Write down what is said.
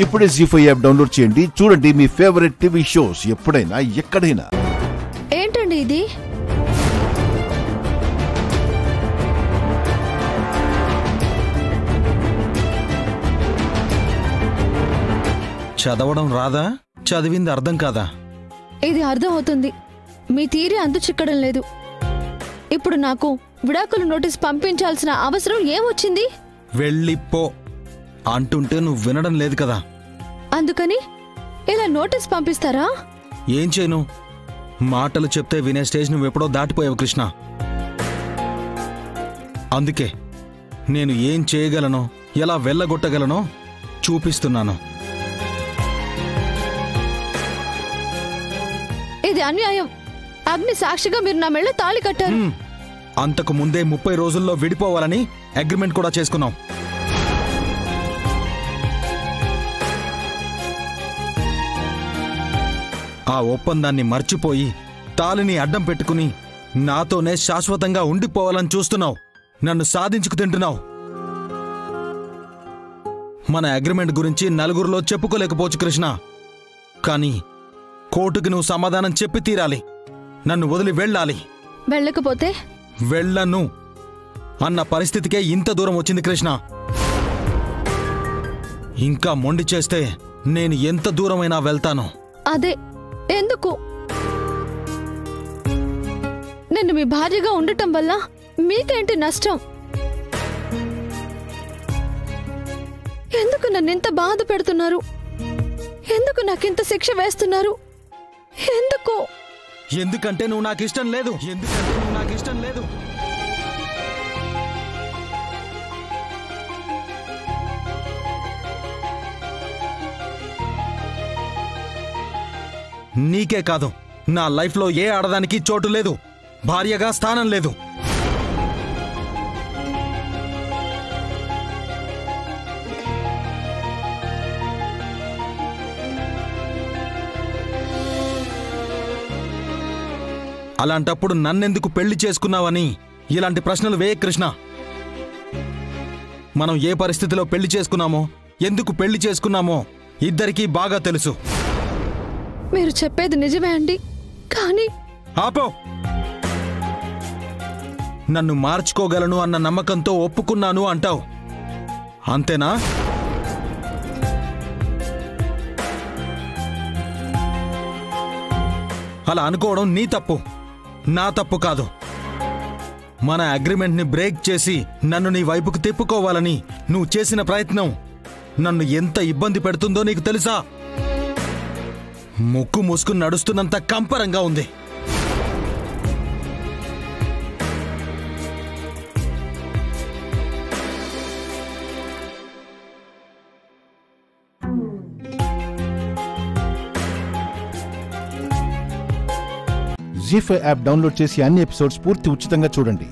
ఇప్పుడే జీ5 app download చేయండి. చూడండి మీ ఫేవరెట్ టీవీ షోస్ ఎప్పుడైనా ఎక్కడైనా. ఏంటండి ఇది? చదవడం రాదా? చదివింది అర్థం కాదా? ఇది అర్థం అవుతుంది. మీ తీరి అంతు చిక్కడం లేదు. ఇప్పుడు నాకు విడాకుల నోటీస్ పంపించాల్సిన అవసరం ఏమొచ్చింది? వెళ్ళిపో అంటుంటే నువ్వు వినడం లేదు కదా. అందుకని ఇలా నోటీస్ పంపిస్తారా? ఏం చేయను? మాటలు చెప్తే వినే స్టేజ్ నువ్వెప్పుడో దాటిపోయావు కృష్ణ. అందుకే నేను ఏం చేయగలనో, ఎలా వెళ్ళగొట్టగలనో చూపిస్తున్నాను. ఇది అన్యాయం. అగ్ని సాక్షిగా మీరు నా మెళ్ళ తాళి కట్టారు. అంతకు ముందే 30 రోజుల్లో విడిపోవాలని అగ్రిమెంట్ కూడా చేసుకున్నాం. ఆ ఒప్పందాన్ని మర్చిపోయి తాళిని అడ్డం పెట్టుకుని నాతోనే శాశ్వతంగా ఉండిపోవాలని చూస్తున్నావు. నన్ను సాధించుకు తింటున్నావు. మన అగ్రిమెంట్ గురించి నలుగురిలో చెప్పుకోలేకపోవచ్చు కృష్ణ. కానీ కోర్టుకి నువ్వు సమాధానం చెప్పి తీరాలి. నన్ను వదిలి వెళ్ళాలి. వెళ్ళకపోతే? వెళ్ళను అన్న పరిస్థితికే ఇంత దూరం వచ్చింది కృష్ణ. ఇంకా మొండి చేస్తే నేను ఎంత దూరమైనా వెళ్తాను. అదే ఎందుకు? నేను మీ భార్యగా ఉండటం వల్ల మీకేంటి నష్టం? ఎందుకు నన్నింత బాధ పెడుతున్నారు? ఎందుకు నాకింత శిక్ష వేస్తున్నారు? ఎందుకు? ఎందుకంటే నువ్వు నాకు ఇష్టం లేదు. నీకే కాదు, నా లైఫ్లో ఏ ఆడదానికి చోటు లేదు. భార్యగా స్థానం లేదు. అలాంటప్పుడు నన్నెందుకు పెళ్లి చేసుకున్నావని ఇలాంటి ప్రశ్నలు వేయ కృష్ణ. మనం ఏ పరిస్థితిలో పెళ్లి చేసుకున్నామో, ఎందుకు పెళ్లి చేసుకున్నామో ఇద్దరికీ బాగా తెలుసు. మీరు చెప్పేది నిజమే అండి. కానీ ఆపో. నన్ను మార్చుకోగలను అన్న నమ్మకంతో ఒప్పుకున్నాను అంటావు, అంతేనా? అలా అనుకోవడం నీ తప్పు, నా తప్పు కాదు. మన అగ్రిమెంట్ని బ్రేక్ చేసి నన్ను నీ వైపుకు తిప్పుకోవాలని నువ్వు చేసిన ప్రయత్నం నన్ను ఎంత ఇబ్బంది పెడుతుందో నీకు తెలుసా? ముక్కు మూసుకుని నడుస్తున్నంత కంపరంగా ఉంది. జీ5 యాప్ డౌన్లోడ్ చేసి అన్ని ఎపిసోడ్స్ పూర్తి ఉచితంగా చూడండి.